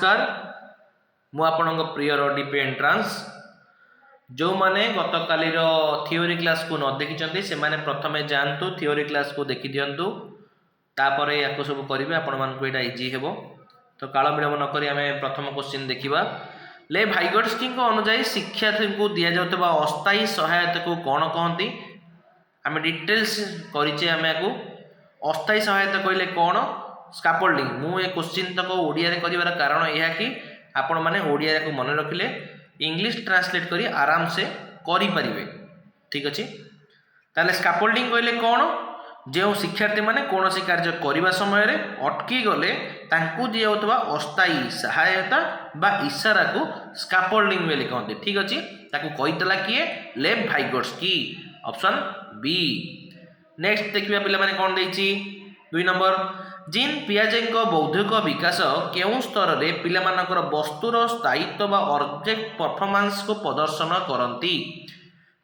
नमस्कार मु आपणक prior DP entrance जो माने गत कालीर थियोरी क्लास को न देखी से माने प्रथमे जानतु थियोरी क्लास को देखी दियंतु तापर या सब करेंगे आपण मानक यहाँ इजी हे तो काल विलंब नक आम प्रथम क्वेश्चन देखा ले भाइगोट्स्की अनुजाई शिक्षार्थी को दि जाता अस्थायी सहायता को कौन कहती आम डिटेल्स करें आम अस्थायी सहायता कहले कौन स्काफोल्डिंग मु ए क्वेश्चन तक ओडिया रे करिवार कारण यह कि आपण माने ओडिया को मन रखिले इंग्लिश ट्रांसलेट करी आराम से करि परिबे ठीक अछि ताले स्काफोल्डिंग कहले कौन जो शिक्षार्थी माने कोनोसी कार्य करिवा समय रे अटकी गले तांकु दियाउतबा अस्थायी सहायता बा इशारा को स्काफोल्डिंग बोली कहते ठीक अछि ताकू कहितला किए लेव भाइगोट्स्की ऑप्शन बी। नेक्स्ट देखिबा पिला माने कोन देछि 2 नंबर जीन पियाजे बौद्धिक विकास केउं स्तर रे पिलामानकर वस्तुर स्थायित्व बा ऑब्जेक्ट परफॉर्मेंस को प्रदर्शन करती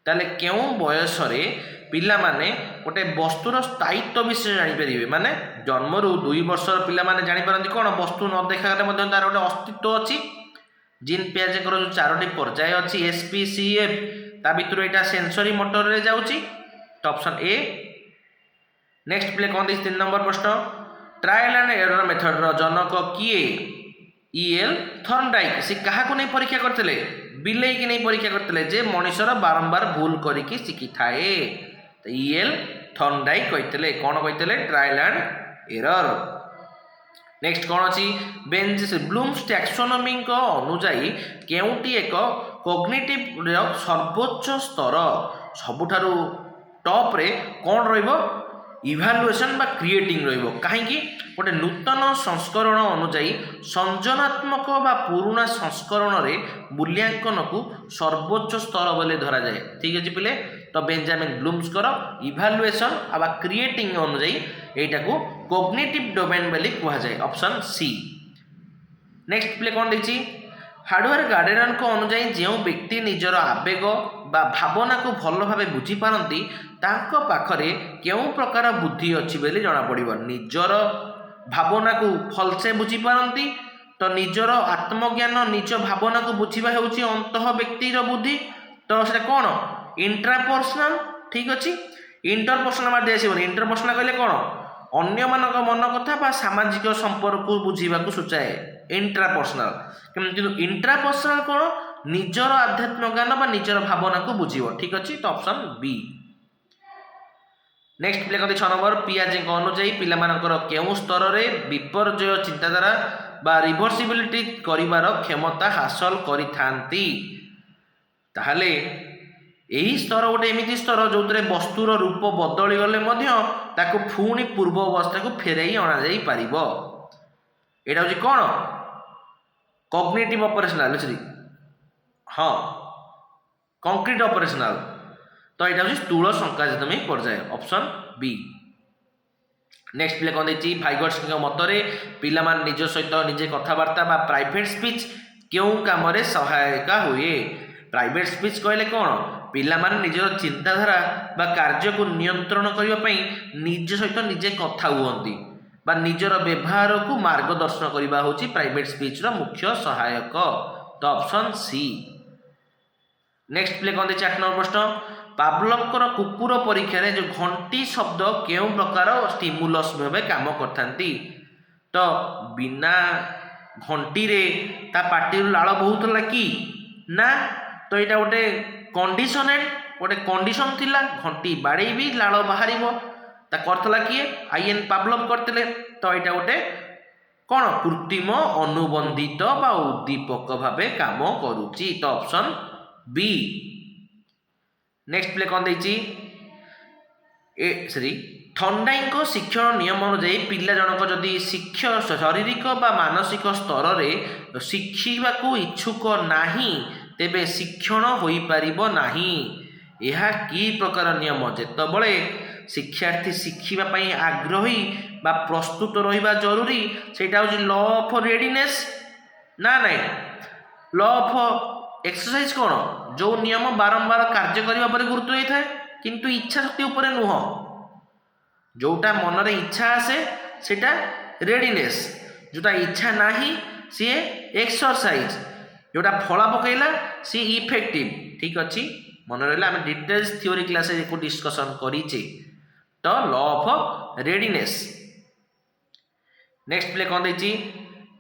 ताले केउं बयस रे पिला माने गोटे वस्तुर स्थायित्व विषय जानि परिबे माने जन्मरू 2 वर्षर पिला माने जानि परंती कोन वस्तु न देखारे मध्ये तार गोटे अस्तित्व अछि। जीन पियाजे जो 4टी पर्याय अछि एसपीसीएफ ता भितर एटा सेंसरी मोटर रे जाउची तो option A. Next play cone 3 number प्रश्न ट्रायल एंड एरर मेथड रो जनक किए ईएल थर्नडाइक से कहा को नहीं परीक्षा करते बिलेई की नहीं परीक्षा करते जे मनुष्यर बारंबार भूल करिकी शिखी थाए तो ईएल थर्नडाइक कहते कौन कहते ट्रायल एंड एरर। नेक्स्ट कौन अच्छी बेंच ब्लूम्स टैक्सोनॉमी अनुजाई केउटी एक कॉग्निटिव सर्वोच्च स्तर सबुठारु टॉप रे कौन रहिबो इभालुएशन बा क्रिएटिंग रहिबो कहीं गोटे नूतन संस्करण अनुजाई संजनात्मक बा पुराना संस्करण रे मूल्यांकन को सर्वोच्च स्तर बोले धरा जाए ठीक है पिले तो बेंजामिन ब्लूम्स इभालुएशन बा क्रिएटिंग अनुजाई एटा को कॉग्निटिव डोमेन बोली कहा जाए ऑप्शन सी। नेक्स्ट प्ले कौन देखी हार्डवेयर गार्डियन को अनुजाई जो व्यक्ति निजर आवेग बा भावना को भल भाव बुझी पारती तांको पाखरे केउं प्रकार बुद्धि अच्छी बोली जना पड़िबो निजर भावना को भलसे बुझी पारती तो निजर आत्मज्ञान निज भावना को बुझीबा हेउची अंतः व्यक्तिर बुद्धि तो सेटा कोन इंट्रापर्सनल ठीक अछि इंटरपर्सनल मार दिया इंटरपर्सनल कहले कोन अन्य मानक मन कथा बा सामाजिक संपर्क को बुझीबा को सूचाए इंट्रापर्सनल किंतु इंट्रापर्सनल कोन निजर आध्यात्म ज्ञान बा निजर भावना को बुझीबो ठीक अछि तो ऑप्शन बी। नेक्स्ट प्ले करते 6 नंबर पियाजे अनुजाई पिलामानकर केउं स्तर रे विपर्जय चिंताधारा बा रिवर्सिबिलिटी करिवार क्षमता हासिल करिथांती ताहले एही स्तर गोटे एमिति स्तर जो वस्तुर रूप बदली गले मध्य ताको पुणी पूर्व अवस्था को फेरई अणा जाई पारिबो एटा होची कोन कॉग्निटिव ऑपरेशनल हाँ कंक्रीट ऑपरेशनल तो यहाँ हूँ स्थूल संकाचित पर्याय ऑप्शन बी। नेक्स्ट प्ले कौन देखिए भाइगोट्स्की मतरे पिला मान निज सहित निजे कथबार्ता बा प्राइवेट स्पीच क्यों काम रे सहायक हुए प्राइवेट स्पीच कहले कौन पिला मान निजर चिंताधारा बा कार्य को नियंत्रण करने पई निज सहित निजे कथा हुअंती बा निजर व्यवहार को मार्गदर्शन करबा होची प्राइवेट स्पीच रो मुख्य सहायक तो ऑप्शन सी। नेक्स्ट प्ले कौन देखिए 8 नंबर प्रश्न पावलोवकर कुकुर परीक्षा रे जो घंटी शब्द केउं प्रकार स्टिमुलस भावे काम करथांती तो बिना घंटी रे ता पाटी लाळ बहुतला कि ना तो यहाँ गोटे कंडीशनेड गोटे कंडीशन थिला घंटी बाड़े भी लाळ बाहरिबो ता करथला किए आईएन पावलोव करतले तो यहाँ गोटे कौन कृत्रिम अनुबंधित बा उद्दीपक भावे काम करूची तो ऑप्शन बी। नेक्स्ट प्ले कौन देखिए थर्नडाइक शिक्षण नियम अनुजाई पिला जनक जदि शिक्षण शारीरिक बा मानसिक स्तर रे शिखिबा को इच्छुक नाही तेबे शिक्षण होई परिबो नाही यह की प्रकार नियम जेतबळे शिक्षार्थी शिखिबा पई आग्रही बा प्रस्तुत रहिबा जरूरी सेटा होची लॉ ऑफ रेडीनेस ना नहीं लॉ ऑफ एक्सरसाइज कौन जो नियम बारंबार कार्य करने पर गुरुत्व होता है किंतु इच्छा शक्ति उपर नुह जोटा मन रे इच्छा आसे सेटा रेडीनेस जोटा इच्छा नाही सी एक्सरसाइज जोटा फल पकईला सी इफेक्टिव ठीक अच्छी मन रहा आम डिटेल्स थ्योरी क्लास को डिस्कसन करीचे तो लॉ ऑफ रेडीनेस नेक्स्ट प्ले कौन देती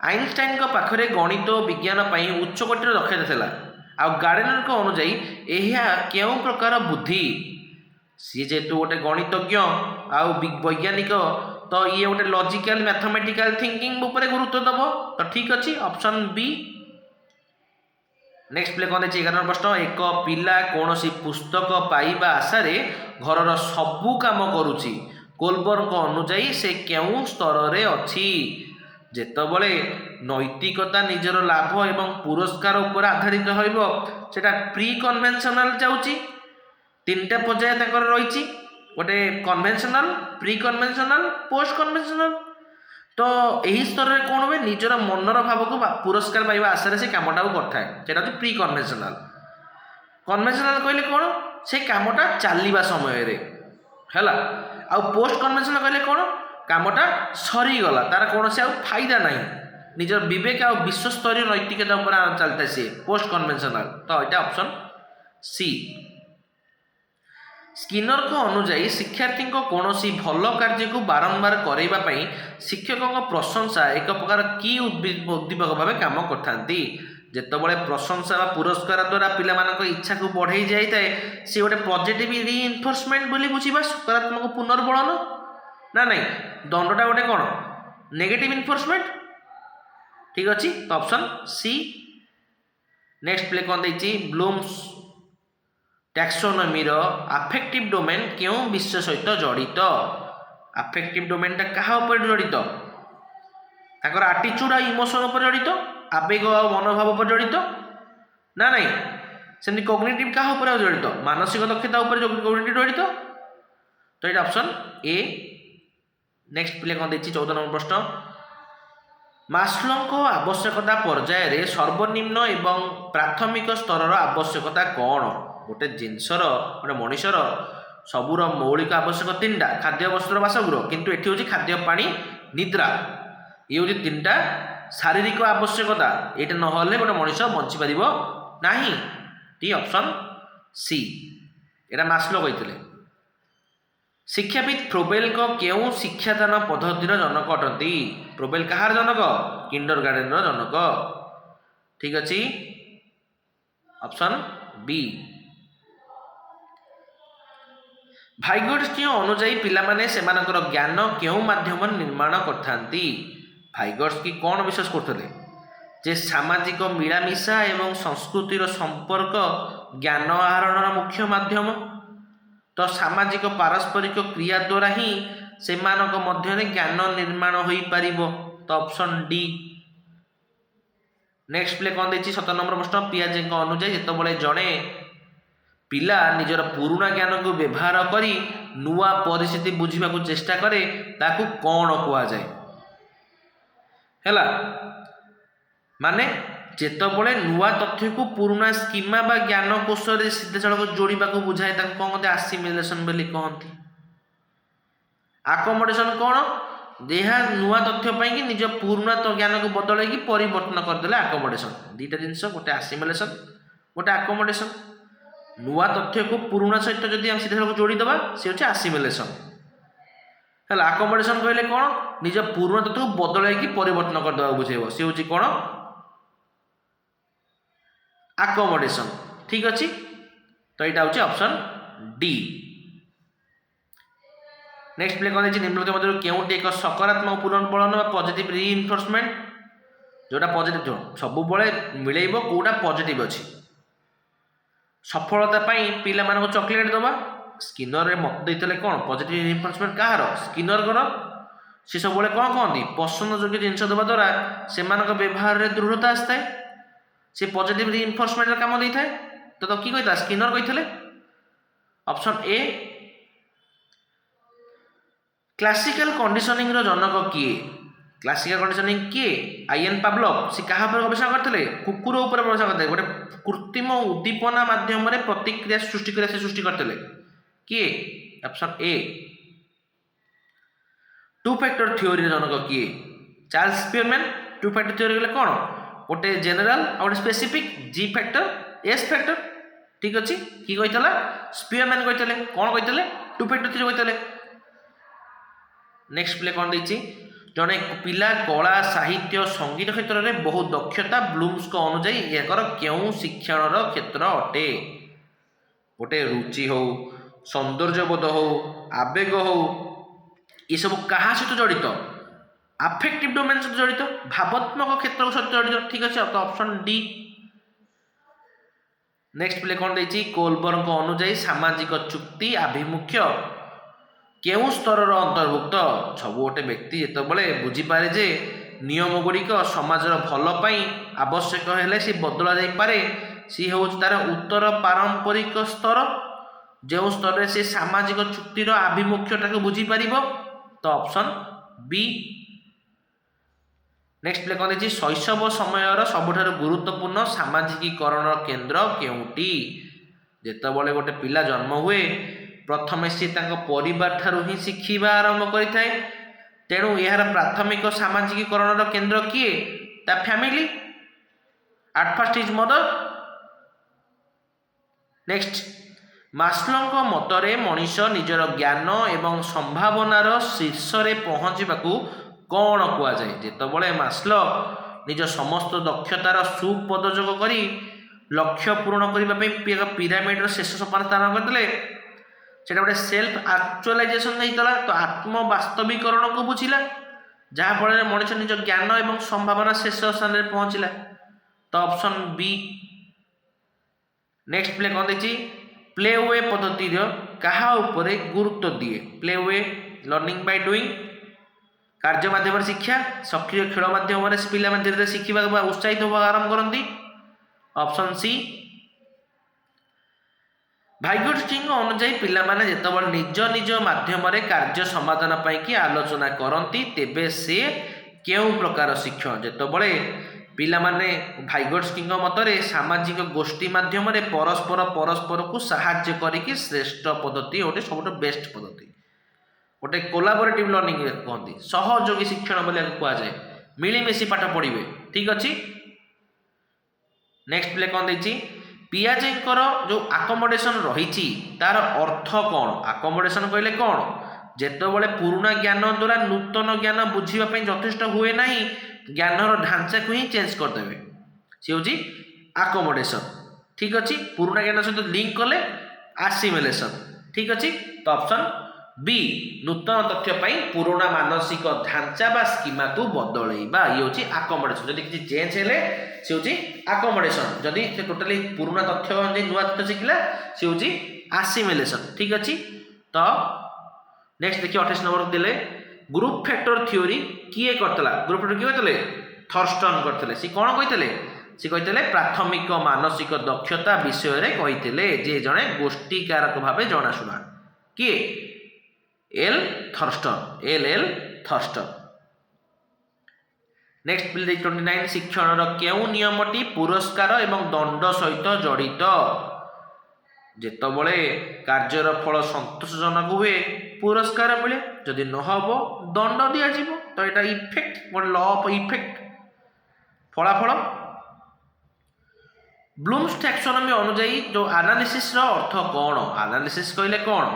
आइनस्टाइन का पाखरे गणित और विज्ञान उच्च कोटीर दक्षता थिला आ गार्डनर को अनुजाई यह केउं प्रकार बुद्धि सी जेहेतु गोटे गणितज्ञ आ वैज्ञानिक तो ये गोटे लॉजिकल मैथमेटिकल थिंकिंग ऊपर गुरुत्व दब तो ठीक अच्छी ऑप्शन बी नेक्स्ट प्ले कौन देखिए 11 प्रश्न एक पिला कौन सी पुस्तक पाइबा आशा रे घरर सबू काम करुची कोलबर्ग अनुजाई से केउं स्तर रे अच्छी जेतबले नैतिकता निजर लाभ एवं पुरस्कार उपर आधारित होइबो सेटा प्री कन्वेंशनल जाउची तीनटा पर्याय तकर रहिची गोटे conventional pre conventional post conventional तो यही स्तर में कौन हुए निजर मनर भाव को पुरस्कार पाइबा आशा से कमटा करता है प्री कन्वेंशनल कन्वेंशनल कहले कौन से कमटा चलवा समय है आ पोस्ट कन्वेंशनल कहले कौन कमटा सरीगला तार कौन से फायदा ना निजर विवेक आ विश्वस्तरीय नैतिकता चलता सी पोस्ट कन्वेंशनल तो यहाँ ऑप्शन सी स्किनर को अनुजाई शिक्षार्थी को कौन भल कार्य को बारंबार करने शिक्षकों प्रशंसा एक प्रकार की उद्दीपक भाव काम करते जितेबाला प्रशंसा व पुरस्कार द्वारा पिला इच्छा को बढ़ाई जाए सी गोटे पॉजिटिव रिइनफोर्समेंट बोली बुझा सकारात्मक पुनर्बलन ना नहीं दंडटा गोटे कौन नेगेटिव इनफोर्समेंट ठीक अच्छे तो ऑप्शन सी नेक्स्ट प्ले कौन देखिए ब्लूम्स टैक्सोनॉमी अफेक्टिव डोमेन क्यों विषय सहित जड़ित अफेक्टिव डोमेनटा क्या जड़ित ताकर आटिट्यूड इमोशन उपर जड़ित आवेग और मनोभाव उपर जड़ित ना नहीं सेमती कॉग्निटिव क्या उपर जड़ित मानसिक दक्षता उपर कॉग्निटिव जड़ित तो ये ऑप्शन ए नेक्स्ट प्ले कौन देखिए 14 नंबर प्रश्न मास्लो आवश्यकता पर्यायर सर्वनिम्न एवं प्राथमिक स्तर आवश्यकता कौन गोटे जिनसर गोटे मनीषर सबूर मौलिक आवश्यक तीनटा खाद्य वस्त्र बासगृह किंतु एठी होची खाद्य पानी निद्रा ये होची तीनटा शारीरिक आवश्यकता ये ना गोटे मनीष बंची पार ना टी ऑप्शन सी एटा मास्लो कहते शिक्षाविद फ्रोबेल को केउं शिक्षादान पद्धतिर जनक अटंती फ्रोबेल कहार जनक किंडरगार्टेन जनक ठीक अच्छे ऑप्शन बी भाइगोट्स्की अनुजाई पिलामाने सेमानकर ज्ञान केउं माध्यम निर्माण करथांती भाइगोट्स्की कौन विश्वास करते जे सामाजिक मिलामिशा एवं संस्कृतिर संपर्क ज्ञान आहरण मुख्य माध्यम तो सामाजिक पारस्परिक क्रिया द्वारा ही सेमानक मध्य ज्ञान निर्माण हो पारिबो तो ऑप्शन डी नेक्स्ट प्ले कौन देखिए 17 नंबर प्रश्न पियाजे अनुजाई जितेबाला जड़े पिला निजर पुराणा ज्ञान को व्यवहार करी नुआ परिस्थिति बुझा चेष्टा करे ताकू कौन कह जाए माने जेतबले नुआ तथ्य को पुराणा स्कीमा बा ज्ञान कोश सीधा सड़क जोड़ा बुझाए कौन कहते आसिमिलेसन बोली कहती आकोमोडेशन कौन देहा नुआ तथ्य कि निज पुराणा तो ज्ञान को बदल परिवर्तन करदे आकोमोडेशन दुईटा जिनस गोटे आसिमिलेसन गोटे आकोमोडेशन नुआ तथ्य को पुराणा सहित जदि हम सीधा सड़क जोड़ीदे सी हूँ आसिमिलेसन है आकोमोडेशन कहले कौन निज पुराणा तथ्य को बदल परिवर्तन करदे बुझेब सी हूँ कौन आकोमोडेशन ठीक अच्छे तो यहाँ हूँ ऑप्शन डी नेक्स्ट प्ले कौन निम्नलिखित मध्य केउंटी एक सकारात्मक पुनर्बलन पॉजिटिव रिइनफोर्समेंट जोटा पॉजिटिव सब मिलेब कौटा पॉजिटिव अच्छी सफलता पिला मानक चॉकलेट दबा स्किनर मत देते कौन पॉजिटिव रिइनफोर्समेंट कहार स्किनर सी सब कौन कहती पसंद योग्य जिनस देवा द्वारा से व्यवहार में दृढ़ता आसता है से पॉजिटिव रिइनफोर्समेंट काम दे था तो कि कहता स्किनर कहते ऑप्शन ए क्लासिकल कंडीशनिंग जनक किए क्लासिकल कंडीशनिंग किए आईएन पाब्लोव सी क्या गवेषणा करते कुकुर उपर गवेषणा करते गोटे कृत्रिम उद्दीपना माध्यम प्रतिक्रिया सृष्टि करते किए option A two factor theory जनक किए Charles Spearman two factor theory गले कौन गोटे जेनेराल आ गोटे specific g factor s factor ठीक अच्छे कि कही स्पीयरमैन कही कौन कही टू फैक्टर थ्योरी कही नेक्स्ट प्ले कौन देती जड़े पिला कला साहित्य संगीत क्षेत्र में बहुत दक्षता ब्लूम्स अनुजाई यार क्यों शिक्षण क्षेत्र अटे गोटे रुचि हो सौंदर्यबोध हो आवेग हो ये सब क्या सहित जड़ित अफेक्टिव डोमेन सहित जड़ित भावात्मक क्षेत्र सहित जड़ित ठीक अच्छे तो ऑप्शन डी नेक्स्ट प्ले कौन देती कोलबर्ग अनुजाई सामाजिक चुक्ति आभिमुख्य केउ स्तर अंतर्भुक्त सब गोटे व्यक्ति जिते बुझीपे जे नियम गुड़िक समाजर भल आवश्यक हेले सी बदला जापे सी हूँ तार उत्तर पारंपरिक स्तर जो स्तर से सामाजिक चुक्तिर आभिमुख्यटा को बुझीपर तो ऑप्शन बी नेक्स्ट प्ले कौन शैशव समय सबुठ गुरुत्वपूर्ण सामाजिकीकरण केन्द्र केउटी जितेबाला गोटे पिला जन्म हुए प्रथम सी परिवार ठारू ही शिखा आरंभ करें तेणु यार प्राथमिक सामाजिकीकरण केन्द्र किए ता family at first is mother next Maslow मतरे मनीष निजर ज्ञान एवं संभावनार शीर्ष में पहुँचा कौन कहुए जितेबाला मास्लो निज समस्त दक्षतार सुपदयोग कर लक्ष्य पूरण करने पिरामिड शेष सोपान स्थान करते से गोटे सेल्फ आक्चुअलाइजेशन होता तो आत्म वास्तविकरण को बुझिला जहाँफल मनुष्य निज ज्ञान और संभावना शेष स्थान में पहुँचला तो ऑप्शन बी नेक्स्ट प्ले कौन देखिए प्ले वे पद्धति क्या गुरुत्व दिए play way learning by doing कार्य माध्यम शिक्षा सक्रिय खेल माध्यम पिला धीरे धीरे शिखा उत्साहित होगा आरंभ करती ऑप्शन सी भाइगोट्स्की अनुजाई पिलामाने जेतेबेले निज निज माध्यम कार्य समाधान पाई आलोचना करती तेबे से केउ प्रकार शिक्षण जेतेबेले पिलामाने भाइगोट्स्की मतरे सामाजिक गोष्ठी माध्यम परस्पर परस्पर को साहाय्य करिकी श्रेष्ठ पद्धति गोटे सब बेस्ट पद्धति गोटे कोलाबोरेटिव लर्निंग कहती सहयोगी शिक्षण बोली कहुए मिलमिशी पाठ पढ़े ठीक अच्छे नेक्स्ट प्ले कौन देखिए पियाजेंकर जो आकोमोडेशन रही तार अर्थ कौन आकोमोडेशन कहले कौन जेतेबेले पुराना ज्ञान द्वारा नूतन ज्ञान बुझापी यथेष्ट हुए ना ज्ञानर ढांचा को ही चेंज करदे सी हूँ आकोमोडेशन ठीक अच्छे पुराना ज्ञान सहित लिंक कले आसिमिलेशन ठीक अच्छे तो ऑप्शन बी नूतन तथ्य पुराना मानसिक ढांचा बा स्कीमा को बदलैबा ये हूँ आकोमोडेशन जदि किसी चेंज हेले सी हूँ आकोमोडेशन जदि से टोटाली पुराना तथ्य नुआ तथ्य शिखला सी हूँ आसिमिलेशन ठीक अच्छे तो नेक्स्ट देखिए 28 नंबर देले ग्रुप फैक्टर थ्योरी किए करतला ग्रुप फैक्टर किए करतले थर्स्टन करतले सी कौन कहितले सी कहितले प्राथमिक मानसिक दक्षता विषय रे कहितले जे जणे गोष्ठी कारक भाबे जणाशुना किए एल थर्स्टन नेक्स्ट बिल 29 शिक्षण केउ नियमटी पुरस्कार एवं दंड सहित जड़ित जेतबले कार्यर फल संतोषजनक हुए पुरस्कार मिले जदि न हो दंड दि जाव तो यहाँ इफेक्ट गोटे लॉ ऑफ इफेक्ट फलाफल ब्लूम्स टैक्सोनॉमी अनुजाई जो एनालिसिस रो अर्थ कौन एनालिसिस कहले कौन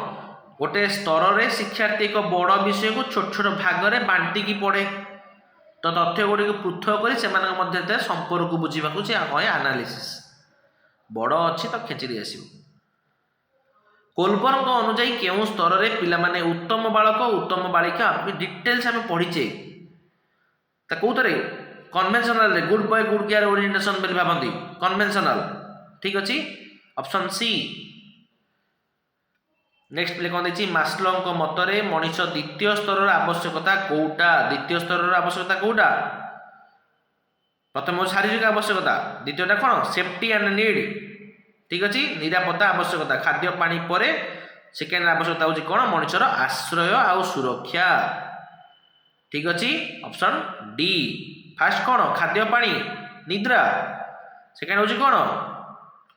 गोटे स्तर में शिक्षार्थी एक बड़ विषय को छोट छोट भाग में बांटिकी पढ़े तो तथ्य गुड़ी पृथक कर संपर्क बुझा कहे एनालिसिस बड़ अच्छी तो खेचरी आस कोलबर्ग अनुजाई केउ स्तर में पिलामाने उत्तम बालक उत्तम बालिका डिटेल्स आम पढ़ीचे कौन conventional good boy good care orientation बोली भावती कन्वेंशनल ठीक अच्छे ऑप्शन सी नेक्स्ट प्ले कौन देखिए मास्लो मतरे मनीष द्वितीय स्तर आवश्यकता कौटा द्वितीय स्तर आवश्यकता कौटा प्रथम शारीरिक आवश्यकता द्वितीयटा कौन सेफ्टी एंड नीड ठीक अच्छे निरापत्ता आवश्यकता खाद्य पानी पर सेकेंड आवश्यकता हूँ कौन मनुष्यर आश्रय आउ सुरक्षा ठीक अच्छे ऑप्शन डी फास्ट कौन खाद्य पानी निद्रा सेकेंड हूँ कौन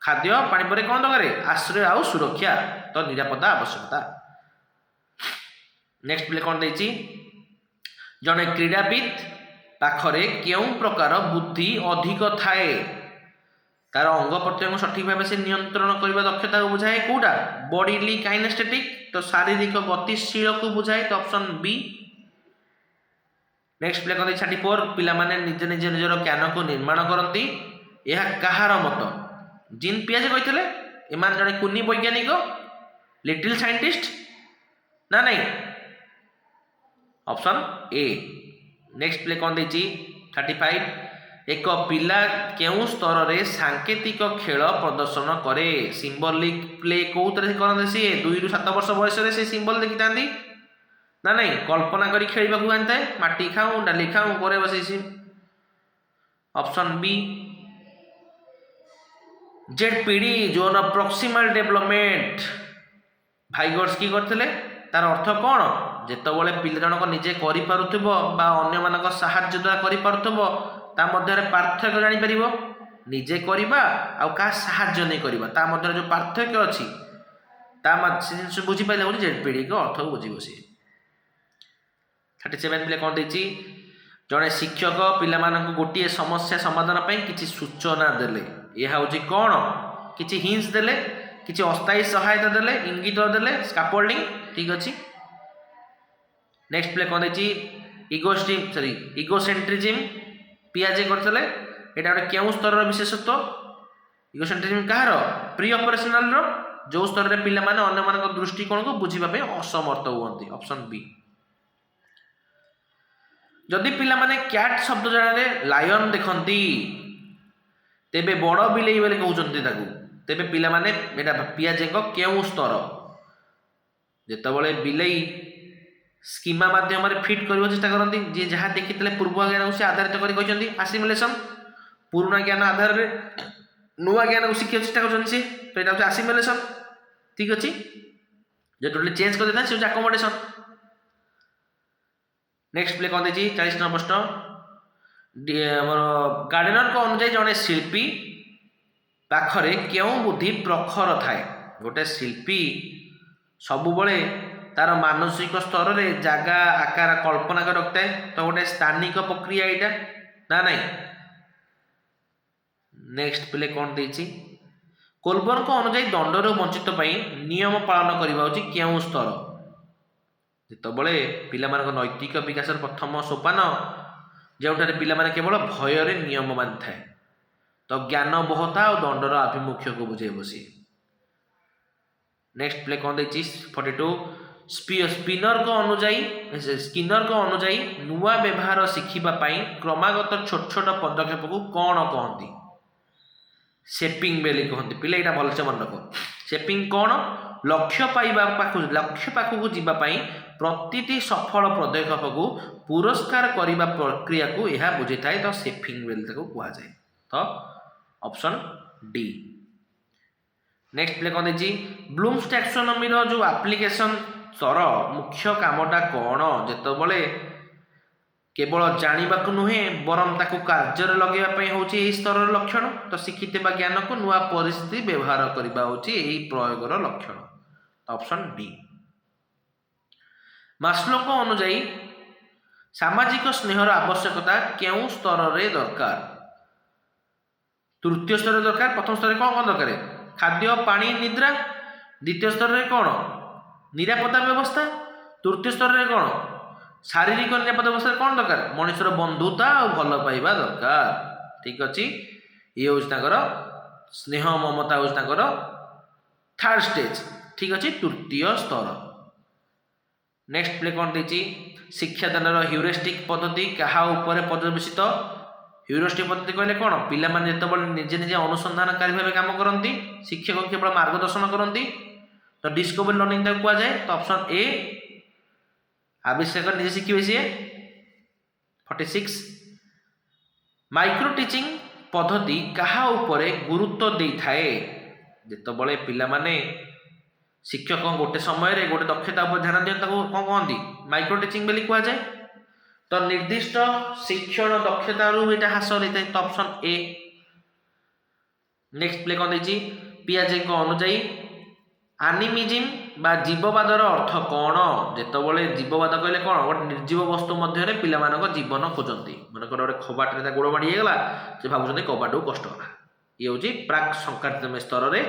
खाद्य पानी पर कौन दरकार आश्रय आउ सुरक्षा तो निरापत्ता आवश्यकता नेक्स्ट प्ले कौन देखिए जड़े क्रीड़ाविद ପାଖରେ କେଉଁ ପ୍ରକାର ବୁଦ୍ଧି ଅଧିକ ଥାଏ? ତାର ଅଙ୍ଗ ପ୍ରତ୍ୟଙ୍ଗ ସଠିକ ଭାବେ ସେ ନିୟନ୍ତ୍ରଣ କରିବା ଦକ୍ଷତାକୁ ବୁଝାଏ। କୋଉଟା? ବଡିଲି କାଇନେଷ୍ଟେଟିକ, ତ ଶାରୀରିକ ଗତିଶୀଳକୁ ବୁଝାଏ, ତ ଅପସନ ବି। ନେକ୍ସଟ ପ୍ଲେ କରି 34 ପିଲାମାନେ ନିଜେ ନିଜର ଜ୍ଞାନକୁ ନିର୍ମାଣ କରନ୍ତି, ଏହା କାହାର ମତ? ଜିନ୍ ପିଆଜେ କହିଥିଲେ ଏମାନେ ଜଣେ କୁନି ବୈଜ୍ଞାନିକ, ଲିଟିଲ ସାଇଣ୍ଟିଷ୍ଟ ନା ନାହିଁ? ଅପସନ ଏ। ନେକ୍ସଟ ପ୍ଲେ କ'ଣ ଦେଇଛି 35 ଏକ ପିଲା କେଉଁ ସ୍ତରରେ ସାଙ୍କେତିକ ଖେଳ ପ୍ରଦର୍ଶନ କରେ? ସିମ୍ବଲିକ ପ୍ଲେ କୋଉଥିରେ କରନ୍ତି? ସିଏ 2 ରୁ 7 ବର୍ଷ ବୟସରେ ସେ ସିମ୍ବଲ ଦେଖିଥାନ୍ତି ନା ନାହିଁ? କଳ୍ପନା କରି ଖେଳିବାକୁ ଜାଣିଥାଏ, ମାଟି ଖାଉ ଡାଲି ଖାଉ ପରେ ବସେଇଛି। Option B. ZPD zone of proximal development ଭାଇଗର୍ସ କି କରିଥିଲେ? ତାର ଅର୍ଥ କ'ଣ? ଯେତେବେଳେ ପିଲା ଜଣକ ନିଜେ କରିପାରୁଥିବ ବା ଅନ୍ୟମାନଙ୍କ ସାହାଯ୍ୟ ଦ୍ୱାରା କରିପାରୁଥିବ ତା ମଧ୍ୟରେ ପାର୍ଥକ୍ୟ ଜାଣିପାରିବ। ନିଜେ କରିବା ଆଉ କାହା ସାହାଯ୍ୟ ନେଇ କରିବା ତା ମଧ୍ୟରେ ଯେଉଁ ପାର୍ଥକ୍ୟ ଅଛି ତା ସେ ଜିନିଷ ବୁଝିପାରିଲେ ବୋଲି ଜେଡପିଡିଙ୍କ ଅର୍ଥକୁ ବୁଝିବ ସିଏ। 37 ପିଲା କ'ଣ ଦେଇଛି? ଜଣେ ଶିକ୍ଷକ ପିଲାମାନଙ୍କୁ ଗୋଟିଏ ସମସ୍ୟା ସମାଧାନ ପାଇଁ କିଛି ସୂଚନା ଦେଲେ, ଏହା ହେଉଛି କ'ଣ? କିଛି ହିଣ୍ଟସ ଦେଲେ, କିଛି ଅସ୍ଥାୟୀ ସହାୟତା ଦେଲେ, ଇଙ୍ଗିତ ଦେଲେ, ସ୍କାଫୋଲ୍ଡିଂ। ଠିକ୍ ଅଛି। ନେକ୍ସଟ ପ୍ଲେ କ'ଣ ଦେଇଛି? ଇଗୋସେଣ୍ଟ୍ରିଜିମ୍ ପିଆଜେ କରିଥିଲେ, ଏଇଟା ଗୋଟେ କେଉଁ ସ୍ତରର ବିଶେଷତ୍ୱ? ଇଗୋସେଣ୍ଟ୍ରିଜିମ୍ କାହାର? ପ୍ରି ଅପରେସନାଲର, ଯେଉଁ ସ୍ତରରେ ପିଲାମାନେ ଅନ୍ୟମାନଙ୍କ ଦୃଷ୍ଟିକୋଣକୁ ବୁଝିବା ପାଇଁ ଅସମର୍ଥ ହୁଅନ୍ତି। ଅପସନ ବି। ଯଦି ପିଲାମାନେ କ୍ୟାଟ୍ ଶବ୍ଦ ଜାଗାରେ ଲାୟନ ଦେଖନ୍ତି ତେବେ ବଡ଼ ବିଲେଇ ବୋଲି କହୁଛନ୍ତି ତାକୁ, ତେବେ ପିଲାମାନେ ଏଇଟା ପିଆଜେଙ୍କ କେଉଁ ସ୍ତର? ଯେତେବେଳେ ବିଲେଇ ସ୍କିମା ମାଧ୍ୟମରେ ଫିଟ୍ କରିବାକୁ ଚେଷ୍ଟା କରନ୍ତି, ଯିଏ ଯାହା ଦେଖିଥିଲେ ପୂର୍ବ ଜ୍ଞାନକୁ ସେ ଆଧାରିତ କରି କହିଛନ୍ତି ଆସିମିଲେସନ, ପୁରୁଣା ଜ୍ଞାନ ଆଧାରରେ ନୂଆ ଜ୍ଞାନକୁ ଶିଖିବାକୁ ଚେଷ୍ଟା କରୁଛନ୍ତି ସେ, ତ ଏଇଟା ହେଉଛି ଆସିମିଲେସନ। ଠିକ୍ ଅଛି। ଯେ ଟୋଟାଲି ଚେଞ୍ଜ କରିଦେଇଥାଏ ସେ ହେଉଛି ଆକୋମୋଡେସନ। ନେକ୍ସଟ ପ୍ଲେ କ'ଣ ଦେଇଛି 40 ନମ୍ବର ପ୍ରଶ୍ନ। ଆମର ଗାର୍ଡେନରଙ୍କ ଅନୁଯାୟୀ ଜଣେ ଶିଳ୍ପୀ ପାଖରେ କେଉଁ ବୁଦ୍ଧି ପ୍ରଖର ଥାଏ? ଗୋଟେ ଶିଳ୍ପୀ ସବୁବେଳେ ତାର ମାନସିକ ସ୍ତରରେ ଜାଗା ଆକାର କଳ୍ପନା କରି ରଖିଥାଏ, ତ ଗୋଟେ ସ୍ଥାନିକ ପ୍ରକ୍ରିୟା ଏଇଟା ନା ନାହିଁ? ନେକ୍ସଟ ପ୍ଲେ କ'ଣ ଦେଇଛି? କୋଲବର୍ଙ୍କ ଅନୁଯାୟୀ ଦଣ୍ଡରୁ ବଞ୍ଚିତ ପାଇଁ ନିୟମ ପାଳନ କରିବା ହେଉଛି କେଉଁ ସ୍ତର? ଯେତେବେଳେ ପିଲାମାନଙ୍କ ନୈତିକ ବିକାଶର ପ୍ରଥମ ସୋପାନ ଯେଉଁଠାରେ ପିଲାମାନେ କେବଳ ଭୟରେ ନିୟମ ମାନିଥାଏ, ତ ଜ୍ଞାନ ବହତା ଆଉ ଦଣ୍ଡର ଆଭିମୁଖ୍ୟକୁ ବୁଝେଇ ବସି। ନେକ୍ସଟ ପ୍ଲେ କ'ଣ ଦେଇଛି 42 ସ୍କିନରଙ୍କ ଅନୁଯାୟୀ ନୂଆ ବ୍ୟବହାର ଶିଖିବା ପାଇଁ କ୍ରମାଗତ ଛୋଟ ଛୋଟ ପଦକ୍ଷେପକୁ କ'ଣ କହନ୍ତି? ସେପିଂ ବୋଲି କହନ୍ତି। ପିଲା ଏଇଟା ଭଲସେ ମନେ ରଖ। ସେପିଂ କ'ଣ? ଲକ୍ଷ୍ୟ ପାଖକୁ ଯିବା ପାଇଁ ପ୍ରତିଟି ସଫଳ ପଦକ୍ଷେପକୁ ପୁରସ୍କାର କରିବା ପ୍ରକ୍ରିୟାକୁ ଏହା ବୁଝିଥାଏ, ତ ସେପିଂ ବୋଲି ତାକୁ କୁହାଯାଏ। ତ ଅପସନ ଡି। ନେକ୍ସଟ ପ୍ଲେ କ'ଣ ଦେଇଛି? ବ୍ଲୁମ୍ସ ଟାକ୍ସୋନମିର ଯେଉଁ ଆପ୍ଲିକେସନ ସ୍ତର ମୁଖ୍ୟ କାମଟା କ'ଣ? ଯେତେବେଳେ କେବଳ ଜାଣିବାକୁ ନୁହେଁ ବରଂ ତାକୁ କାର୍ଯ୍ୟରେ ଲଗେଇବା ପାଇଁ ହେଉଛି ଏହି ସ୍ତରର ଲକ୍ଷଣ, ତ ଶିଖିଥିବା ଜ୍ଞାନକୁ ନୂଆ ପରିସ୍ଥିତି ବ୍ୟବହାର କରିବା ହେଉଛି ଏହି ପ୍ରୟୋଗର ଲକ୍ଷଣ। Option D. ମାସ୍ଲୋଙ୍କ ଅନୁଯାୟୀ ସାମାଜିକ ସ୍ନେହର ଆବଶ୍ୟକତା କେଉଁ ସ୍ତରରେ ଦରକାର? ତୃତୀୟ ସ୍ତରରେ ଦରକାର। ପ୍ରଥମ ସ୍ତରରେ କ'ଣ ଦରକାର? ଖାଦ୍ୟ, ପାଣି, ନିଦ୍ରା। ଦ୍ୱିତୀୟ ସ୍ତରରେ କ'ଣ? ନିରାପତ୍ତା ବ୍ୟବସ୍ଥା। ତୃତୀୟ ସ୍ତରରେ କ'ଣ? ଶାରୀରିକ ନିରାପତ୍ତା ବ୍ୟବସ୍ଥାରେ କ'ଣ ଦରକାର? ମଣିଷର ବନ୍ଧୁତା ଆଉ ଭଲ ପାଇବା ଦରକାର। ଠିକ୍ ଅଛି। ଇଏ ହେଉଛି ତାଙ୍କର ସ୍ନେହ ମମତା ହେଉଛି ତାଙ୍କର ଥାର୍ଡ ଷ୍ଟେଜ। ଠିକ୍ ଅଛି, ତୃତୀୟ ସ୍ତର। ନେକ୍ସଟ ପ୍ଲେ କ'ଣ ଦେଇଛି? ଶିକ୍ଷାଦାନର ହ୍ୟୁରିଷ୍ଟିକ୍ ପଦ୍ଧତି କାହା ଉପରେ ପର୍ଯ୍ୟବେସିତ? ହ୍ୟୁରିଷ୍ଟିକ୍ ପଦ୍ଧତି କହିଲେ କ'ଣ? ପିଲାମାନେ ଯେତେବେଳେ ନିଜେ ନିଜେ ଅନୁସନ୍ଧାନକାରୀ ଭାବେ କାମ କରନ୍ତି, ଶିକ୍ଷକ କେବଳ ମାର୍ଗଦର୍ଶନ କରନ୍ତି, ତ ଡିସ୍କଭରି ଲର୍ଣ୍ଣିଂ ତାକୁ କୁହାଯାଏ। ତ ଅପସନ ଏ ଆବିଷ୍କାର ନିଜେ ଶିଖିବେ ସିଏ। 46 ମାଇକ୍ରୋ ଟିଚିଂ ପଦ୍ଧତି କାହା ଉପରେ ଗୁରୁତ୍ୱ ଦେଇଥାଏ? ଯେତେବେଳେ ପିଲାମାନେ ଶିକ୍ଷକ ଗୋଟେ ସମୟରେ ଗୋଟେ ଦକ୍ଷତା ଉପରେ ଧ୍ୟାନ ଦିଅନ୍ତି ତାକୁ କ'ଣ କହନ୍ତି? ମାଇକ୍ରୋ ଟିଚିଂ ବୋଲି କୁହାଯାଏ। ତ ନିର୍ଦ୍ଦିଷ୍ଟ ଶିକ୍ଷଣ ଦକ୍ଷତାରୁ ଏଇଟା ହାସଲ ହୋଇଥାଏ। ତ ଅପସନ ଏ। ନେକ୍ସଟ ପ୍ଲେ କ'ଣ ଦେଇଛି? ପିଆଜେଙ୍କ ଅନୁଯାୟୀ ଆନିମିଜିମ୍ ବା ଜୀବବାଦର ଅର୍ଥ କ'ଣ? ଯେତେବେଳେ ଜୀବବାଦ କହିଲେ କ'ଣ? ଗୋଟେ ନିର୍ଜୀବ ବସ୍ତୁ ମଧ୍ୟରେ ପିଲାମାନଙ୍କ ଜୀବନ ଖୋଜନ୍ତି। ମନେକର ଗୋଟେ କବାଟରେ ତା ଗୋଡ଼ ମାଡ଼ି ହେଇଗଲା, ସେ ଭାବୁଛନ୍ତି କବାଟକୁ କଷ୍ଟ ହେଲା। ଇଏ ହେଉଛି ପ୍ରାକ୍ ସଂକାରିତମୟ ସ୍ତରରେ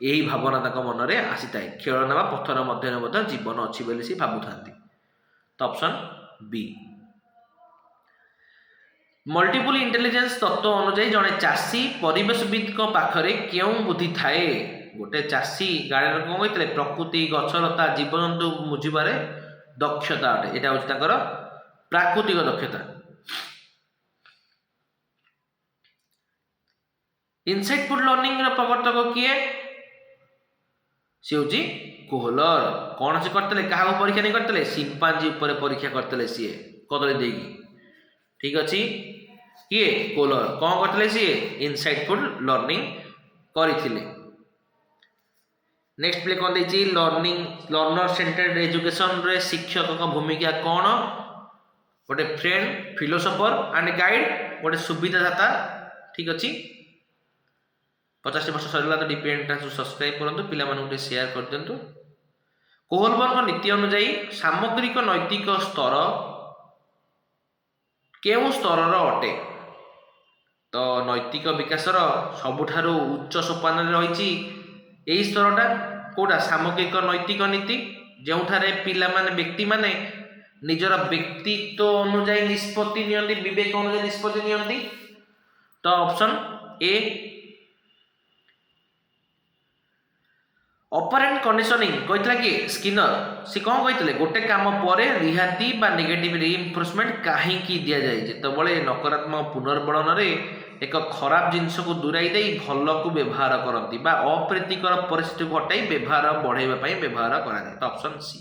ଏହି ଭାବନା ତାଙ୍କ ମନରେ ଆସିଥାଏ। ଖେଳନା ବା ପଥର ମଧ୍ୟରେ ମଧ୍ୟ ଜୀବନ ଅଛି ବୋଲି ସେ ଭାବୁଥାନ୍ତି। ତ ଅପସନ୍ ବି। ମଲ୍ଟିପୁଲ ଇଣ୍ଟେଲିଜେନ୍ସ ତତ୍ତ୍ୱ ଅନୁଯାୟୀ ଜଣେ ଚାଷୀ ପରିବେଶବିତ୍ଙ୍କ ପାଖରେ କେଉଁ ବୁଦ୍ଧି ଥାଏ? ଗୋଟେ ଚାଷୀ ଗାଡ଼ିରେ କ'ଣ କହିଥିଲେ? ପ୍ରକୃତି, ଗଛଲତା, ଜୀବଜନ୍ତୁ ବୁଝିବାରେ ଦକ୍ଷତା ଅଟେ। ଏଇଟା ହେଉଛି ତାଙ୍କର ପ୍ରାକୃତିକ ଦକ୍ଷତା। ଇନସାଇଟଫୁଲ ଲର୍ଣ୍ଣିଂର ପ୍ରବର୍ତ୍ତକ କିଏ? ସେ ହେଉଛି କୋହଲର। କ'ଣ ସେ କରିଥିଲେ? କାହାକୁ ପରୀକ୍ଷା ନେଇ କରିଥିଲେ? ସିମ୍ପାଞ୍ଜି ଉପରେ ପରୀକ୍ଷା କରିଥିଲେ ସିଏ, କଦଳୀ ଦେଇକି। ଠିକ ଅଛି, କିଏ? କୋହଲର। କ'ଣ କରିଥିଲେ ସିଏ? ଇନସାଇଟଫୁଲ ଲର୍ଣ୍ଣିଂ କରିଥିଲେ। ନେକ୍ସଟ ପ୍ଲେ କ'ଣ ଦେଇଛି? ଲର୍ଣ୍ଣର ସେଣ୍ଟର୍ଡ ଏଜୁକେସନରେ ଶିକ୍ଷକଙ୍କ ଭୂମିକା କ'ଣ? ଗୋଟେ ଫ୍ରେଣ୍ଡ, ଫିଲୋସଫର ଆଣ୍ଡ ଗାଇଡ, ଗୋଟେ ସୁବିଧାଦାତା। ଠିକ ଅଛି, 50ଟି ବର୍ଷ ସରିଲା ତ ଡିପି ଏଣ୍ଟ୍ରାନ୍ସକୁ ସବସ୍କ୍ରାଇବ୍ କରନ୍ତୁ, ପିଲାମାନଙ୍କୁ ଟିକେ ସେୟାର କରିଦିଅନ୍ତୁ। କୋହଲବର୍ଗ ନୀତି ଅନୁଯାୟୀ ସାମଗ୍ରିକ ନୈତିକ ସ୍ତର କେଉଁ ସ୍ତରର ଅଟେ? ତ ନୈତିକ ବିକାଶର ସବୁଠାରୁ ଉଚ୍ଚ ସୋପାନରେ ରହିଛି ଏହି ସ୍ତରଟା। କେଉଁଟା? ସାମଗ୍ରିକ ନୈତିକ ନୀତି, ଯେଉଁଠାରେ ପିଲାମାନେ, ବ୍ୟକ୍ତିମାନେ ନିଜର ବ୍ୟକ୍ତିତ୍ୱ ଅନୁଯାୟୀ ନିଷ୍ପତ୍ତି ନିଅନ୍ତି, ବିବେକ ଅନୁଯାୟୀ ନିଷ୍ପତ୍ତି ନିଅନ୍ତି। ତ ଅପସନ୍ ଏ। ଅପରେଣ୍ଟ କଣ୍ଡିସନିଂ କହିଥିଲା କିଏ? ସ୍କିନର। ସେ କ'ଣ କହିଥିଲେ? ଗୋଟେ କାମ ପରେ ରିହାତି ବା ନେଗେଟିଭ ରିଇନଫୋର୍ସମେଣ୍ଟ କାହିଁକି ଦିଆଯାଏ? ଯେତେବେଳେ ନକାରାତ୍ମକ ପୁନର୍ବଳନରେ ଏକ ଖରାପ ଜିନିଷକୁ ଦୂରାଇ ଦେଇ ଭଲକୁ ବ୍ୟବହାର କରନ୍ତି ବା ଅପ୍ରୀତିକର ପରିସ୍ଥିତିକୁ ହଟାଇ ବ୍ୟବହାର ବଢ଼ାଇବା ପାଇଁ ବ୍ୟବହାର କରାଯାଏ। ତ ଅପସନ୍ ସି।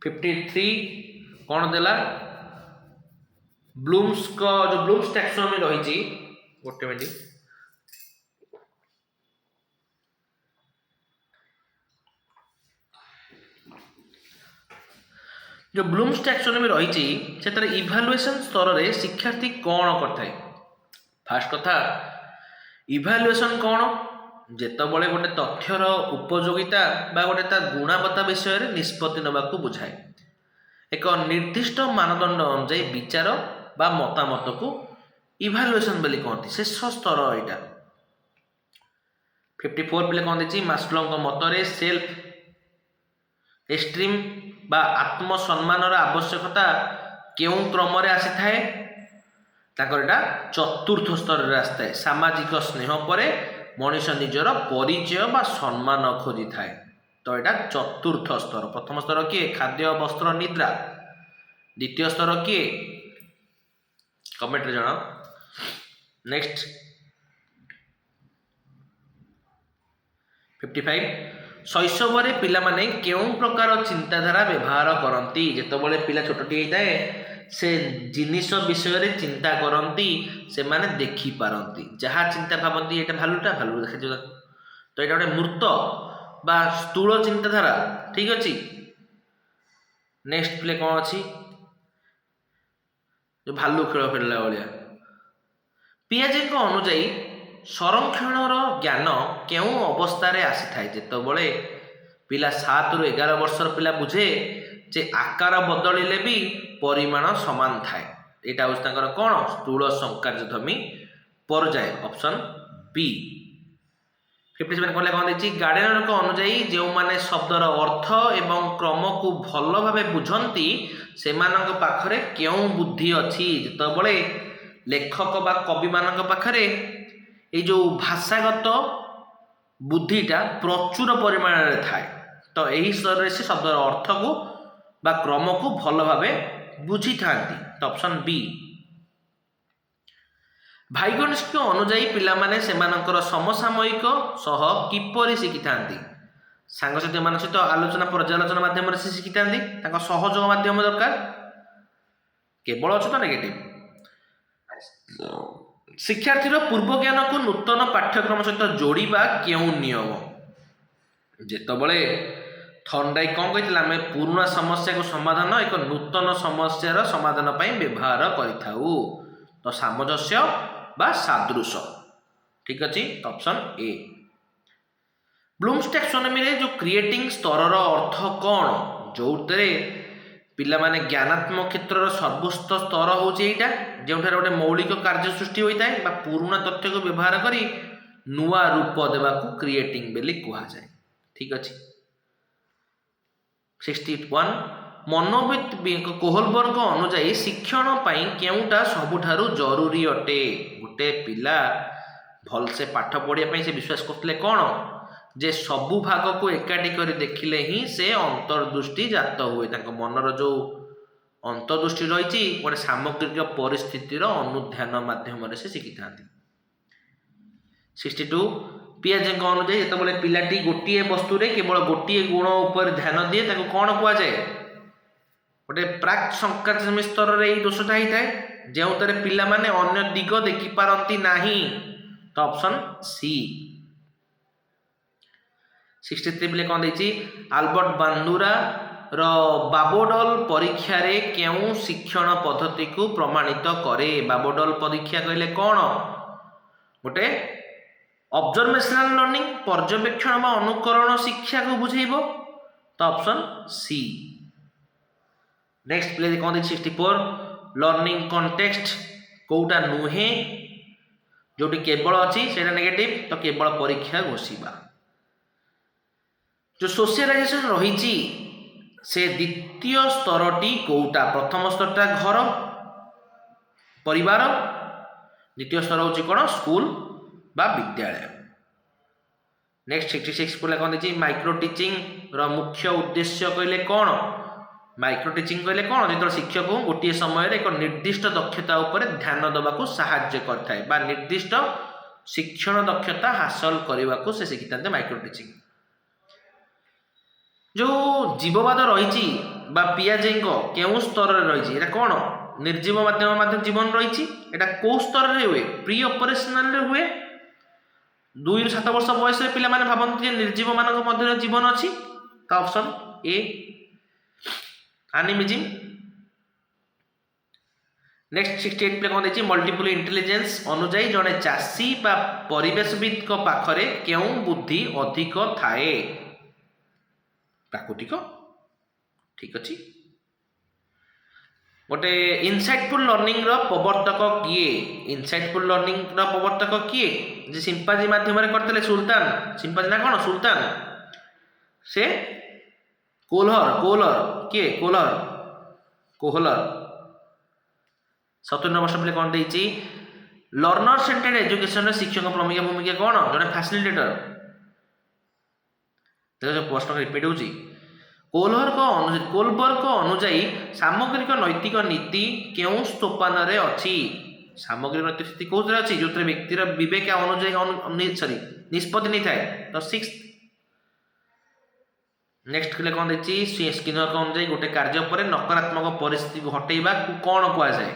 53 କ'ଣ ଦେଲା? ବ୍ଲୁମ୍ସଙ୍କ ଯେଉଁ ବ୍ଲୁମ୍ସ ଟାକ୍ସୋନମି ରହିଛି, ଗୋଟେ ମିନିଟ୍, जो ब्लूम्स टैक्सोनॉमी रही से इभालुएसन स्तर में शिक्षार्थी कौन करଥାଏ? फास्ट कथा, इभालुएसन कौन? जेतबले गोटे तथ्यर उपयोगिता बा गोटे ता गुणवत्ता विषय में निष्पत्ति नबाकू बुझाए। एक निर्दिष्ट मानदंड अनुଯାୟୀ विचार बा मतामत को इभालुएसन बोली कहते, शेष स्तर यहाँ। 54 पे कौन देखिए? मास्लो मतरे सेल्फ एस्ट्रीम बा आत्मसम्मानर आवश्यकता केउं क्रम रे आसी थाए? ताकर एटा चतुर्थ स्तर रे आसी थाए। सामाजिक स्नेह परे मनुष्य निजर परिचय बा सम्मान खोजी थाए। तो एटा चतुर्थ स्तर। प्रथम स्तर किए? खाद्य, वस्त्र, निद्रा। द्वितीय स्तर किए? कमेंट रे जणाओ। नेक्स्ट 55 शैशव पिला माने केउं प्रकार चिंताधारा व्यवहार करती? जितेबाला पिला छोटी होता है से जिनिस विषय में चिंता करती, से माने देखी पारती, जहाँ चिंता भावती ये भालुटा भालू देखा। तो यहाँ गोटे मूर्त बा स्थूल चिंताधारा। ठीक अच्छे। नेक्स्ट प्ले कौन अच्छी? जो भालू खेल खेलला भाया। पियाजे अनुजाई संरक्षणर ज्ञान केउं अवस्था रे आसी थाए? जितेबाला पिला 7 ରୁ 11 वर्षर पिला बुझे जे आकार बदलिले भी परिमाण समान थाए। यहाँ हूँ कौन? स्थूल संकार्यधर्मी पर्याय। Option B. 57 कहले कौन देखिए? गार्डियन अनुजाई जो माने शब्दर अर्थ एवं क्रम को भल भाव बुझंती से पाखरे केउं बुद्धि अच्छी? जितेबाला लेखक बा कवि मान पाखरे ये जो भाषागत बुद्धिटा प्रचुर परिमाण में थाए। तो यही स्तर से शब्दर अर्थ को बा क्रम को भल भाव बुझी था। तो ऑप्शन बी। भाइगनिष्ठ अनुजाई पिला माने सेमानकर समसामयिक सह किपरि शिखि थांती? सांगसाथी मान सहित आलोचना पर्यालोचना माध्यम से शिखि थांती। तांका सहयोग माध्यम दरकार। केवल अच्छे तो नेगेटिव। शिक्षार्थीर पूर्व ज्ञान को नूतन पाठ्यक्रम सहित जोड़िबा केउं नियम? जेतबले थर्नडाइक कौन कही? आम पुराना समस्या को समाधान एक नूतन समस्यार समाधान पर व्यवहार करिथाउ। तो सामंजस्य बा सादृश। ठीक अच्छे। Option A. ବ୍ଲୁମ୍ସ ଟାକ୍ସୋନମି जो क्रिएटिंग स्तर अर्थ कौन जो पिलामाने ज्ञानात्मक क्षेत्र सर्वोच्च स्तर होची एटा जोठार गोटे मौलिक कार्य सृष्टि होता है पुराना तथ्य को व्यवहार करी नुआ रूप देवाकू क्रिएटिंग बेली कहा जाए। ठीक अच्छे 61 मनोविद कोहलबर्ग अनुजाई शिक्षण पाई केउटा सबुठारु जरूरी अटे गोटे पिला भलसे पाठ पढ़िया से विश्वास करते कौन जे सबु भाग को एकाठी कर देखिले ही से अंतर्दृष्टि जात हुए मनर जो अंतर्दृष्टि रही गोटे सामग्रिक परिस्थितिर अनुध्यान माध्यम से शिखी था। 62 पियाजे अनुजाई जो पिलाटी गोटे वस्तु केवल गोटे गुण उपर ध्यान दिए ताको कौन कह जाए गोटे प्राक संकाचमी स्तर में यही दोषटा होता है जो पिला माने अन्य दिग देखिपारती नहीं तो ऑप्शन सी। 63 कौन देखी आल्बर्ट बांदुरा रो बाबोडल परीक्षा रे केउ शिक्षण पद्धति को प्रमाणित करे बाबोडल परीक्षा कहले कौन गोटे ऑब्जर्वेशनल लर्निंग पर्यवेक्षण व अनुकरण शिक्षा को बुझेइबो तो ऑप्शन सी। नेक्स्ट प्ले कौन देखी 64 लर्निंग कॉन्टेक्स्ट कोउटा नुहे जोटी केवल अच्छी से नेगेटिव तो केवल परीक्षा घोषिबा जो सोशलाइजेशन रही से द्वितीय स्तरटी कोउटा प्रथम स्तरटा घर परिवार द्वितीय स्तर हूँ कौन स्कूल बा विद्यालय। नेक्स्ट 66 बोले कौन देखिए माइक्रो टीचिंग रो मुख्य उद्देश्य कहले कौन माइक्रो टीचिंग कहले कौन जो शिक्षक को गोटे समय एक निर्दिष्ट दक्षता उपर ध्यान देवाक साहाय्य करता है निर्दिष्ट शिक्षण दक्षता हासिल करने को से शिखी था माइक्रो टीचिंग। जो जीववाद रही पियाजे केउ स्तर रही कौन निर्जीव माध्यम जीवन रही कौ स्तर में हुए प्री ऑपरेशनल हुए 2 ରୁ 7 वर्ष बयस पिला माने भावती निर्जीव मान जीवन अच्छी तो ऑप्शन ए एनिमिज्म। नेक्स्ट 68 पे कौन देखिए मल्टीपल इंटेलिजेंस अनुजाई जड़े चाषी बा परिवेशविद पाखरे केउ बुद्धि अधिक थाए प्राकृतिक। ठीक अच्छे गोटे इनसाइटफुल लर्निंग रो प्रवर्तक किए इनसाइटफुल लर्निंग रो प्रवर्तक किए जे सिंपाजी माध्यम करते सुल्तान सिंपाजी ना कौन सुल्तान से कोहलर किए कोहलर 57 वर्ष पे कौन देखी लर्नर सेंटर्ड एजुकेशन शिक्षक प्रमुख भूमिका कौन जड़े फैसिलिटेटर प्रश्न रिपीट होची कोलबर्ग अनुजाई सामग्रिक नैतिक नीति केउ सोपान रे अच्छी सामग्रिक नैतिक नीति कौन अच्छी जो व्यक्तिर विवेक अनुजाई सॉरी निष्पत्ति नहीं थाए तो 6। नेक्स्ट कहले कौन देखिए स्किनर अनुजाई गोटे कार्य पर नकारात्मक परिस्थिति को हटेबा कौन कह जाए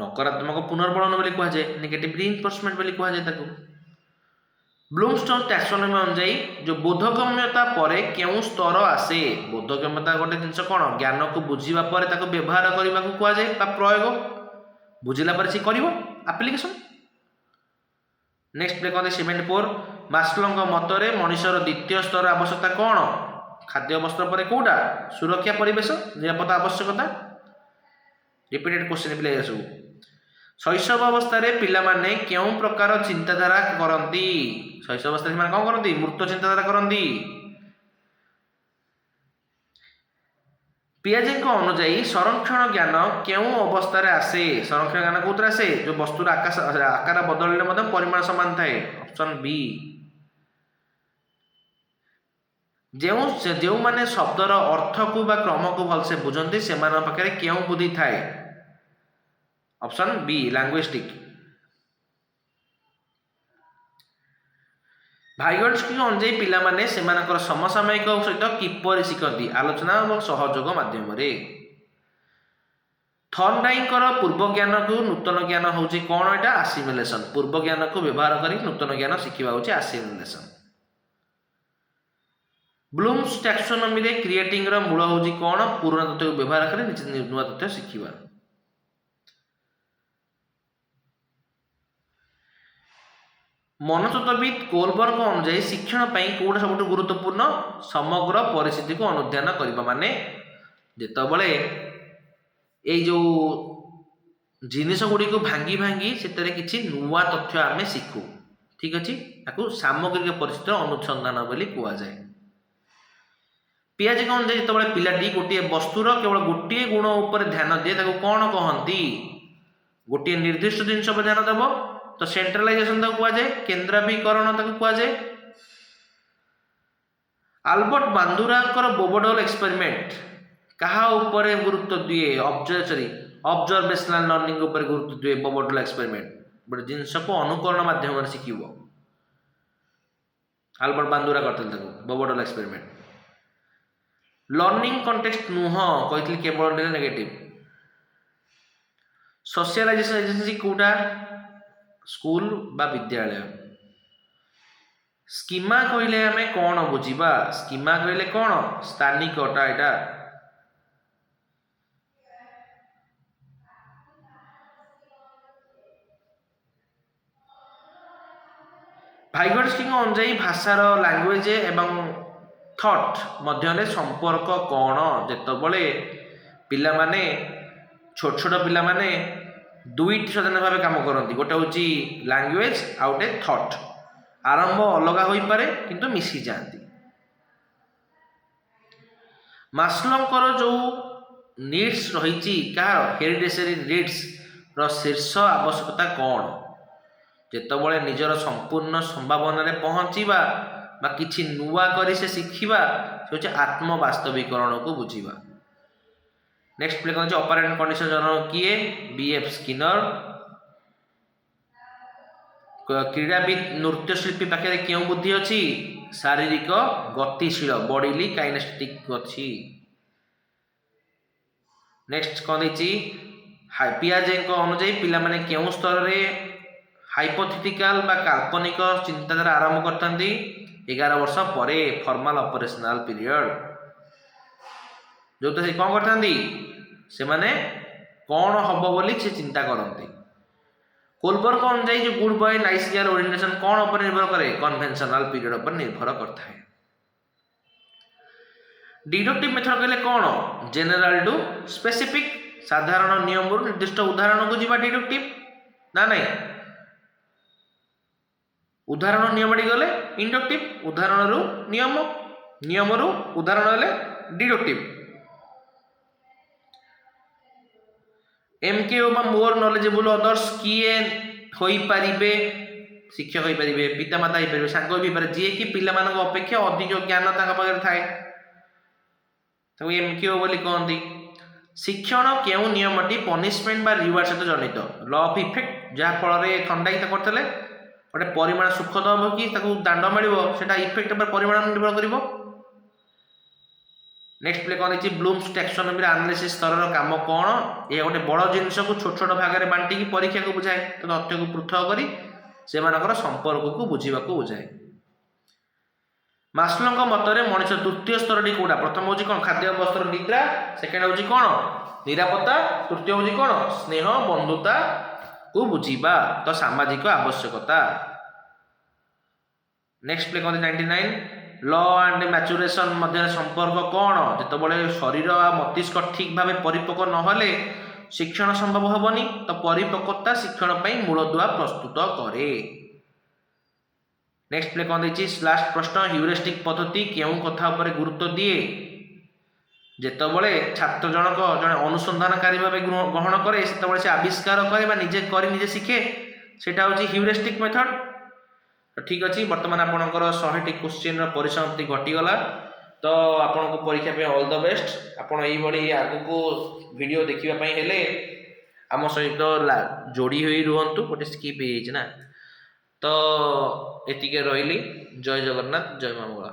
नकारात्मक पुनर्बलन बोली कह जाए नेगेटिव रिइंफोर्समेंट बोली कह जाए। ब्लूमस्टोन टैक्सोनॉमी अनुजाई जो बोधगम्यता पर केउ स्तर आसे बोधगम्यता गोटे जिनस कौन ज्ञान को बुझीबा पर ताको व्यवहार करने को कह जाए प्रयोग बुझिला पर से करिवो एप्लिकेशन। नेक्स्ट पे कौन 74 मास्लोंग मतरे मनुष्यर द्वितीय स्तर आवश्यकता कौन खाद्य वस्त्र पर कोटा सुरक्षा परिवेश निरापत्ता आवश्यकता रिपीटेड क्वेश्चन पे सब शैशव अवस्था पिला माने केउ प्रकार चिंताधारा करती शैशव अवस्था में कौन करती मृत चिंताधारा करती। पियाजे अनुजाई संरक्षण ज्ञान केउ अवस्था आसे संरक्षण ज्ञान कौन आसे जो वस्तुर आकार बदलने परिमाण सामान थाए ऑप्शन बी। जो माने शब्दर अर्थ को बा क्रम को भलसे बुझंती से पाखे केउ बुद्धि थाए ऑप्शन बी लैंग्विस्टिक। भाइगन्स्की अनुजाई पिला माने सेमानकर समसामयिक सहित किपरि शिखती आलोचना और सहयोग माध्यम थर्नडाइकर पूर्व ज्ञान को नूतन ज्ञान होची कौन एटा आसिमिलेशन पूर्व ज्ञान को व्यवहार करी नूतन ज्ञान शिखिबा होची आसिमिलेशन। ब्लूम्स टैक्सोनॉमी रे क्रिएटिंग रो मूल होची कौन पुराना तथ्य को व्यवहार करी नुआ तथ्य शिखिबा। मनस्तत्वविद कोलबर्ग अनुଯାयी शिक्षण कौटा सब गुरुत्वपूर्ण समग्र परिस्थिति को अनुध्यान करने माने जितेबाला ये जो जिनिस गुड़ी को भांगी भांगी से किसी नुआ तथ्य आम शिखु ठीक अच्छे आपको सामग्रिक परिस्थिति अनुसंधान बोली कहुए। पियाजी कौन जो पिलाटी गोटे वस्तुर केवल गोटे गुण उपर ध्यान दिए कौन कहती गोटे निर्दिष्ट जिनस पर ध्यान देव तो सेंट्रलाइजेशन कहुए केन्द्राभिकरण कहुए। आल्बर्ट बांदुरा बोबडल एक्सपेरिमेंट कहा ऊपर गुरुत्व दिए ऑब्जर्वेशनल लर्निंग ऊपर गुरुत्व दिए बोबडल एक्सपेरिमेंट गोटे जिनस को अनुकरण माध्यम शिखब आल्बर्ट बांदुरा करते बोबडल एक्सपेरिमेंट। लर्निंग कंटेक्स्ट नुह कही केवल नेगेटिव। सोशलाइजेशन एजेंसी कौटा स्कूल बा विद्यालय। स्कीमा कहले आम कौन बुझा स्कीमा कहले कौन स्थानिकटा एटा भाइगोट्स्की अनुଯାयी भाषार लैंग्वेज एवं थॉट मध्य संपर्क कौन जितेबाला पिला माने छोट छोट पिला माने दुईटी स्वतंत्र भाव कम करती गोटे हूँ लैंग्वेज आ गोटे थॉट आरंभ अलग हो पारे किंतु मिसी जाती। मास्लोंकर जो नीड्स रही हेरिडेटरी नीड्स शीर्ष आवश्यकता कौन जितेबाला निजर संपूर्ण संभावना पहुँचवा बा किछि नुआ करी से शिखिबा से आत्म वास्तविकरण को बुझीबा। नेक्स्ट प्ले कौन ऑपरेंट कंडीशन जनक किए बीएफ स्किनर। क्रीड़ाविद नृत्यशिल्पी पाखे क्यों बुद्धि अच्छी शारीरिक गतिशील बॉडीली काइनेस्टिक अच्छी। नेक्स्ट कौन देछि पियाजे अनुଯାयी पिला माने क्यों स्तर रे हाइपोथेटिकल बा काल्पनिक चिंताधारा आरंभ करथंती 11 वर्ष पर फॉर्मल ऑपरेशनल पीरियड जो तो से कौन करथंती से माने कौन हम बोली से चिंता करते। कोलबर्ग अनुଯାयी जो good boy nice girl orientation कौन पर निर्भर करे कन्वेंशनल पीरियड पर निर्भर करता है। डिडक्टिव मेथड कहले कौन जनरल टू स्पेसिफिक साधारण नियम निर्दिष्ट उदाहरण को जीवा डिडक्टिव ना नहीं उदाहरण नियम गले इंडक्टिव उदाहरण रु नियम नियम रु उदाहरण हेले डिडक्टिव। एमके ओबा मोर नॉलेजेबल अदर्स किए होई परिबे शिक्षक होई परिबे पितामाता होई परिबे सांग होई पारे जे कि पिला मानक अपेक्षा अधिक ज्ञान ताका पाखरे थाए तो एमके बोली कहंती। शिक्षण केउ नियमटी पनिशमेंट बा रिवार्ड सहित जनित लॉ ऑफ इफेक्ट जहाँ फल रे खंडायित करथले गोटे परिमाण सुखद हम कि दंड मिल इफेक्ट पर परिमाण निर्भर कर। नेक्स्ट प्ले कौन देखिए ब्लूम्स टैक्सोनॉमी एनालिसिस स्तर काम कौन यह गोटे बड़ जिनस को छोट छोट भाग में बांटिकी परीक्षा को बुझाए तो तथ्य को पृथक करी से संपर्क को बुझा बुझाए। मास्लों मतरे मनुष्य तृतीय स्तर टी कौटा प्रथम हूँ कौन खाद्य वस्त्र निद्रा सेकेंड हूँ कौन निरापत्ता तृतीय हूँ कौन स्नेह बंधुता को बुझीबा तो सामाजिक आवश्यकता। नेक्स्ट प्ले कौन 99 लॉ एंड मैचुरेशन मध्य संपर्क कौन जितेबाला शरीर आ मस्तिष्क ठीक भाव परिपक्व नहले शिक्षण संभव हेबनी तो परिपक्वता शिक्षण मूलदुआ प्रस्तुत करे। नेक्स्ट प्ले कौन देखिए लास्ट प्रश्न ह्यूरिस्टिक पद्धति क्यों कथा पर गुरुत्व दिए जेतबले छात्र जनक जड़े अनुसंधानकारी भाव ग्रहण करे से आविष्कार करे निजे करी निजे शिखे सेटा हूँ ह्यूरिस्टिक मेथड। तो ठीक अच्छे बर्तमान आपणकर 100टी क्वेश्चन परिसमाप्ति घटीगला तो आपन को परीक्षा पे ऑल द बेस्ट। आपन यही आगु को वीडियो देखापी हेले आम सहित जोड़ी हुई रुहतु गोटे स्किप हो ना तो एतिके रही। जय जगन्नाथ जय माँ मंगला।